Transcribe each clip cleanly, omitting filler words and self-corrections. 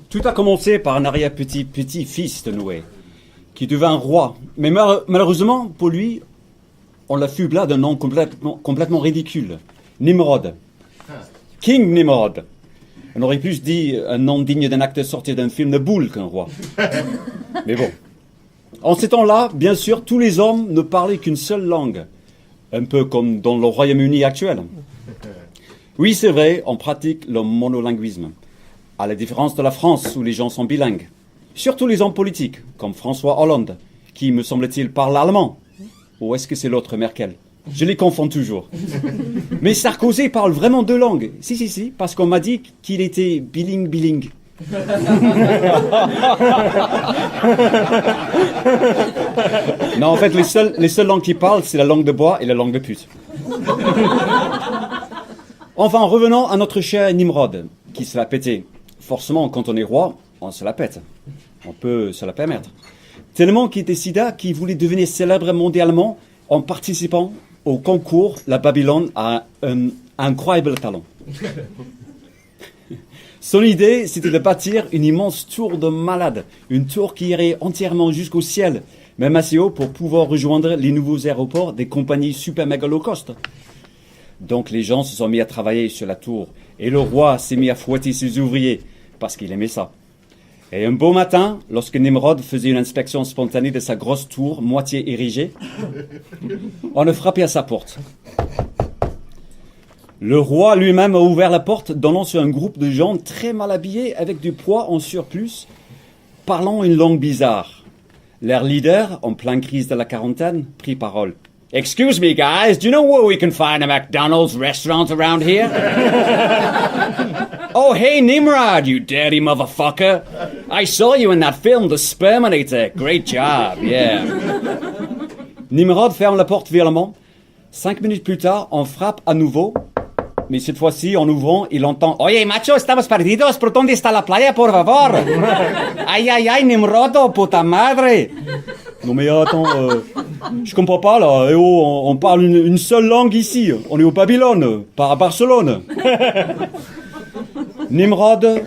Tout a commencé par un arrière-petit-fils de Noé, qui devint roi. Mais malheureusement, pour lui, on l'affubla d'un nom complètement ridicule. Nimrod. King Nimrod. On aurait plus dit un nom digne d'un acteur sorti d'un film de boule qu'un roi. Mais bon. En ces temps-là, bien sûr, tous les hommes ne parlaient qu'une seule langue. Un peu comme dans le Royaume-Uni actuel. Oui, c'est vrai, on pratique le monolinguisme. À la différence de la France, où les gens sont bilingues. Surtout les hommes politiques, comme François Hollande, qui, me semble-t-il, parle allemand. Ou est-ce que c'est l'autre Merkel? Je les confonds toujours. Mais Sarkozy parle vraiment deux langues. Si, parce qu'on m'a dit qu'il était bilingue. Non, en fait, les seules langues qu'il parle, c'est la langue de bois et la langue de pute. Enfin, revenons à notre cher Nimrod, qui se l'a pété. Forcément, quand on est roi, on se la pète. On peut se la permettre. Tellement qu'il décida qu'il voulait devenir célèbre mondialement en participant au concours La Babylone a un incroyable talent. Son idée, c'était de bâtir une immense tour de malade, une tour qui irait entièrement jusqu'au ciel, même assez haut pour pouvoir rejoindre les nouveaux aéroports des compagnies super méga low cost. Donc les gens se sont mis à travailler sur la tour, et le roi s'est mis à fouetter ses ouvriers, parce qu'il aimait ça. Et un beau matin, lorsque Nimrod faisait une inspection spontanée de sa grosse tour, moitié érigée, on a frappé à sa porte. Le roi lui-même a ouvert la porte, donnant sur un groupe de gens très mal habillés, avec du poids en surplus, parlant une langue bizarre. Leur leader, en pleine crise de la quarantaine, prit parole. « Excuse me, guys, do you know where we can find a McDonald's restaurant around here? » Oh, hey, Nimrod, you dirty motherfucker. I saw you in that film, The Sperminator. Great job, yeah. Nimrod ferme la porte violemment. 5 minutes plus tard, on frappe à nouveau. Mais cette fois-ci, en ouvrant, il entend « Oye, macho, estamos perdidos. ¿Por dónde está la playa, por favor? Ay, Nimrodo, puta madre. » Non mais attends, je comprends pas là. Eh oh, on parle une seule langue ici. On est au Babylone, pas à Barcelone. Nimrod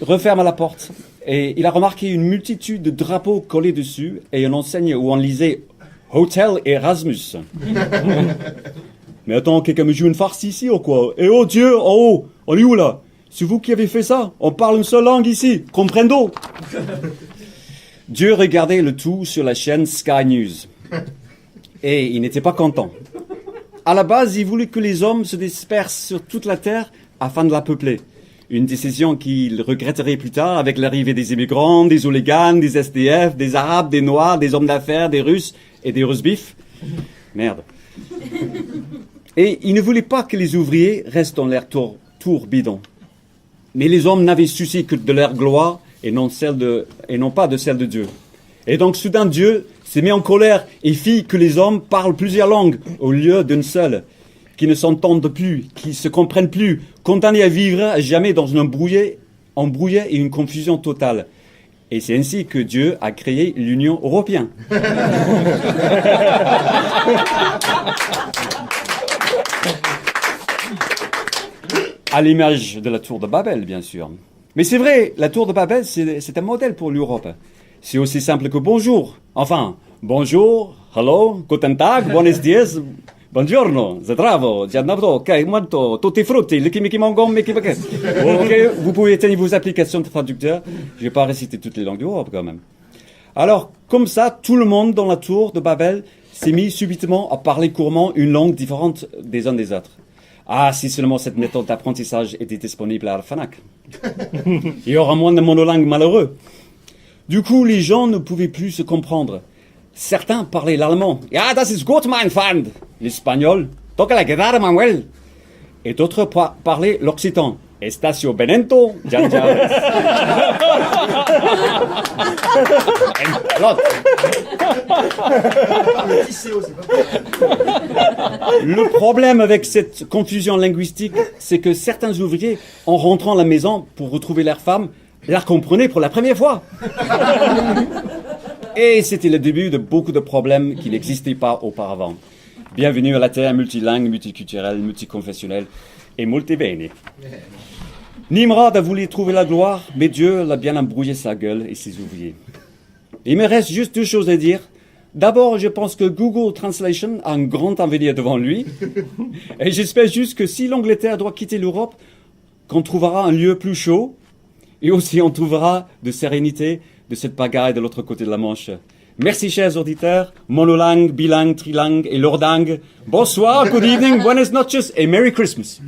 referme la porte et il a remarqué une multitude de drapeaux collés dessus et une enseigne où on lisait « Hotel Erasmus ». Mais attends, quelqu'un me joue une farce ici ou quoi? Eh oh Dieu, en haut, on est où là? C'est vous qui avez fait ça? On parle une seule langue ici, comprendo? Dieu regardait le tout sur la chaîne Sky News. Et il n'était pas content. À la base, il voulait que les hommes se dispersent sur toute la terre afin de la peupler. Une décision qu'il regretterait plus tard avec l'arrivée des immigrants, des hooligans, des SDF, des Arabes, des Noirs, des hommes d'affaires, des Russes et des Rusbifs. Merde. Et il ne voulait pas que les ouvriers restent dans leur tour bidon. Mais les hommes n'avaient souci que de leur gloire et non pas de celle de Dieu. Et donc soudain Dieu s'est mis en colère et fit que les hommes parlent plusieurs langues au lieu d'une seule, qui ne s'entendent plus, qui ne se comprennent plus, condamnés à vivre à jamais dans un embrouillé et une confusion totale. Et c'est ainsi que Dieu a créé l'Union européenne. À l'image de la tour de Babel, bien sûr. Mais c'est vrai, la tour de Babel, c'est un modèle pour l'Europe. C'est aussi simple que bonjour. Enfin, bonjour, hello, guten Tag, buenos dias, buongiorno, zdravo, dziadnavdo, ok, molto, tutti frutti, ok, vous pouvez éteindre vos applications de traducteur. Je vais pas réciter toutes les langues d'Europe quand même. Alors, comme ça, tout le monde dans la tour de Babel s'est mis subitement à parler couramment une langue différente des uns des autres. Ah, si seulement cette méthode d'apprentissage était disponible à la Fnac. Il y aura moins de monolingues malheureux. Du coup, les gens ne pouvaient plus se comprendre. Certains parlaient l'allemand. « Ja, das ist gut, mein Freund !» L'espagnol. « Toca la guitarra, Manuel !» Et d'autres parlaient l'occitan. « Estacio Benento, Jan Jan. » Le problème avec cette confusion linguistique, c'est que certains ouvriers, en rentrant à la maison pour retrouver leur femme, la comprenaient pour la première fois. Et c'était le début de beaucoup de problèmes qui n'existaient pas auparavant. Bienvenue à la Terre multilingue, multiculturelle, multiconfessionnelle et multibene. Nimrod a voulu trouver la gloire, mais Dieu l'a bien embrouillé sa gueule et ses ouvriers. Il me reste juste 2 choses à dire. D'abord, je pense que Google Translation a un grand avenir devant lui. Et j'espère juste que si l'Angleterre doit quitter l'Europe, qu'on trouvera un lieu plus chaud. Et aussi, on trouvera de sérénité de cette pagaille de l'autre côté de la Manche. Merci, chers auditeurs, monolingues, bilingues, trilingues et lourdingues. Bonsoir, good evening, buenas noches et Merry Christmas.